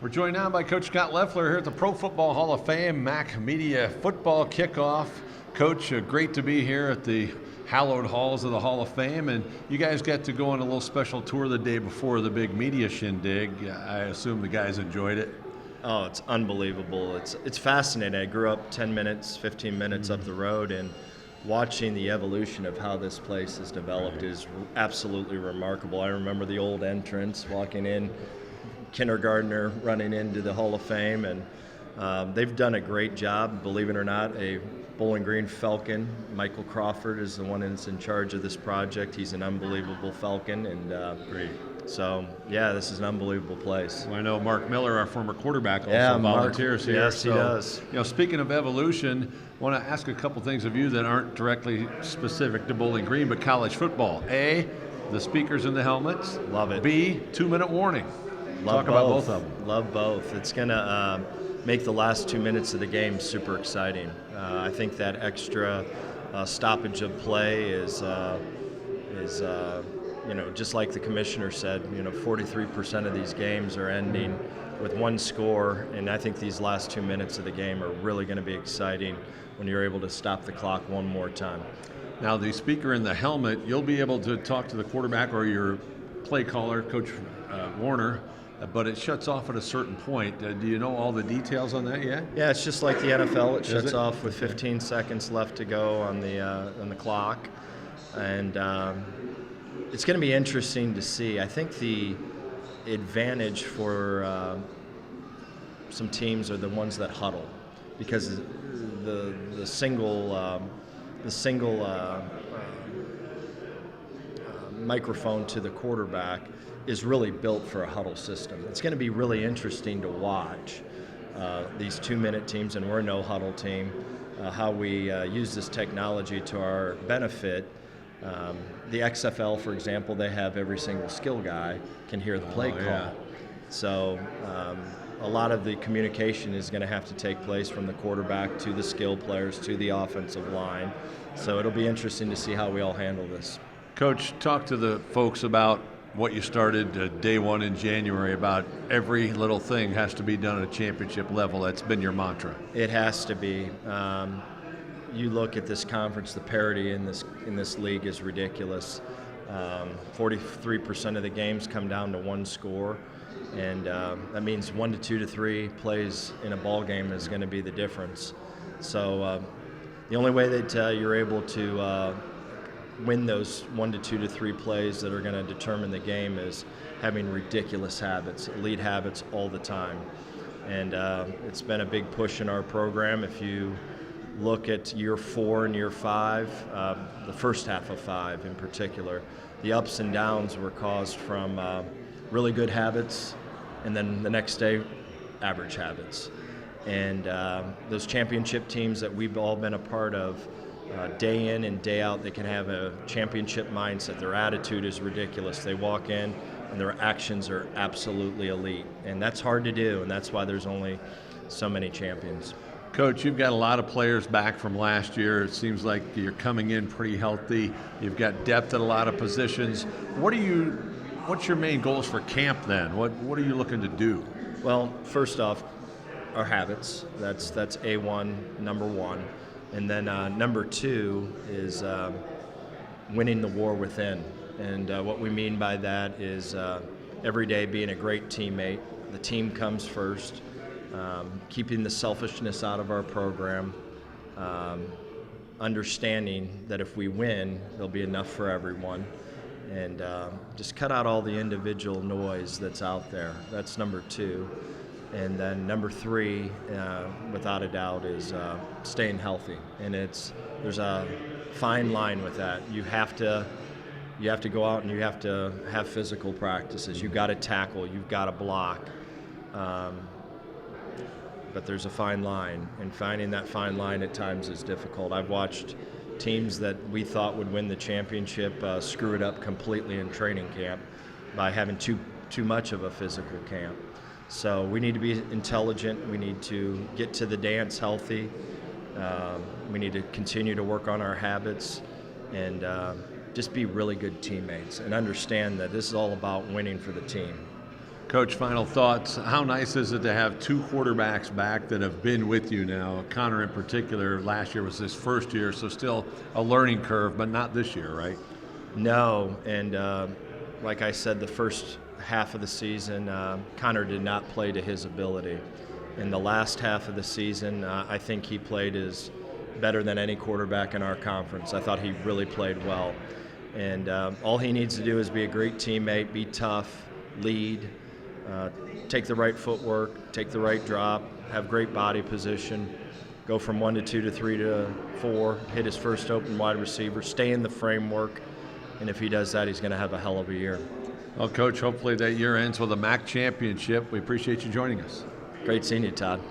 We're joined now by Coach Scott Loeffler here at the Pro Football Hall of Fame, Mac Media Football Kickoff. Coach, great to be here at the hallowed halls of the Hall of Fame, and you guys got to go on a little special tour the day before the big media shindig. I assume the guys enjoyed it. Oh, it's unbelievable. It's fascinating. I grew up 10 minutes, 15 minutes up the road, and watching the evolution of how this place has developed is absolutely remarkable. I remember the old entrance, walking in, kindergartner running into the Hall of Fame, and they've done a great job, believe it or not. A Bowling Green Falcon, Michael Crawford, is the one that's in charge of this project. He's an unbelievable Falcon, and Great. So, yeah, this is an unbelievable place. Well, I know Mark Miller, our former quarterback, also volunteers here. Yes, he does. You know, speaking of evolution, I want to ask a couple things of you that aren't directly specific to Bowling Green, but college football. A, the speakers in the helmets. Love it. B, 2-minute warning. Love Talk about both of them. Love both. It's going to make the last 2 minutes of the game super exciting. I think that extra stoppage of play is just like the commissioner said, 43% of these games are ending with one score, and I think these last 2 minutes of the game are really going to be exciting when you're able to stop the clock one more time. Now, the speaker in the helmet, you'll be able to talk to the quarterback or your play caller, Coach Warner, but it shuts off at a certain point. Do you know all the details on that yet? Yeah, it's just like the NFL. It shuts off with 15 seconds left to go on the clock, and it's going to be interesting to see. I think the advantage for some teams are the ones that huddle, because the single microphone to the quarterback is really built for a huddle system. It's going to be really interesting to watch these 2-minute teams, and we're a no-huddle team, how we use this technology to our benefit. The XFL, for example, they have every single skill guy can hear the play call. Yeah. So a lot of the communication is going to have to take place from the quarterback to the skill players to the offensive line. So it'll be interesting to see how we all handle this. Coach, talk to the folks about what you started day one in January, about every little thing has to be done at a championship level. That's been your mantra. It has to be. You look at this conference, the parity in this league is ridiculous. 43% of the games come down to one score, and that means 1 to 2 to 3 plays in a ball game is going to be the difference. So the only way that you're able to win those 1 to 2 to 3 plays that are going to determine the game is having ridiculous habits, elite habits all the time. And it's been a big push in our program. If you look at year 4 and year 5, the first half of 5 in particular, the ups and downs were caused from really good habits, and then the next day, average habits. And those championship teams that we've all been a part of, day in and day out, they can have a championship mindset. Their attitude is ridiculous. They walk in and their actions are absolutely elite. And that's hard to do, and that's why there's only so many champions. Coach, you've got a lot of players back from last year. It seems like you're coming in pretty healthy. You've got depth at a lot of positions. What's your main goals for camp then? What are you looking to do? Well, first off, our habits. That's A1, number one. And then number 2 is winning the war within. And what we mean by that is every day being a great teammate. The team comes first. Keeping the selfishness out of our program. Understanding that if we win, there'll be enough for everyone. And just cut out all the individual noise that's out there. That's number 2. And then number 3, without a doubt, is staying healthy. And there's a fine line with that. You have to go out and you have to have physical practices. You've got to tackle. You've got to block. But there's a fine line, and finding that fine line at times is difficult. I've watched teams that we thought would win the championship screw it up completely in training camp by having too much of a physical camp. So we need to be intelligent. We need to get to the dance healthy. We need to continue to work on our habits and just be really good teammates and understand that this is all about winning for the team. Coach, final thoughts. How nice is it to have two quarterbacks back that have been with you now? Connor in particular, last year was his first year, so still a learning curve, but not this year, right? No, and like I said, the first half of the season, Connor did not play to his ability. In the last half of the season, I think he played better than any quarterback in our conference. I thought he really played well. And all he needs to do is be a great teammate, be tough, lead, take the right footwork, take the right drop, have great body position, go from 1 to 2 to 3 to 4, hit his first open wide receiver, stay in the framework, and if he does that, he's going to have a hell of a year. Well, Coach, hopefully that year ends with a MAC championship. We appreciate you joining us. Great seeing you, Todd.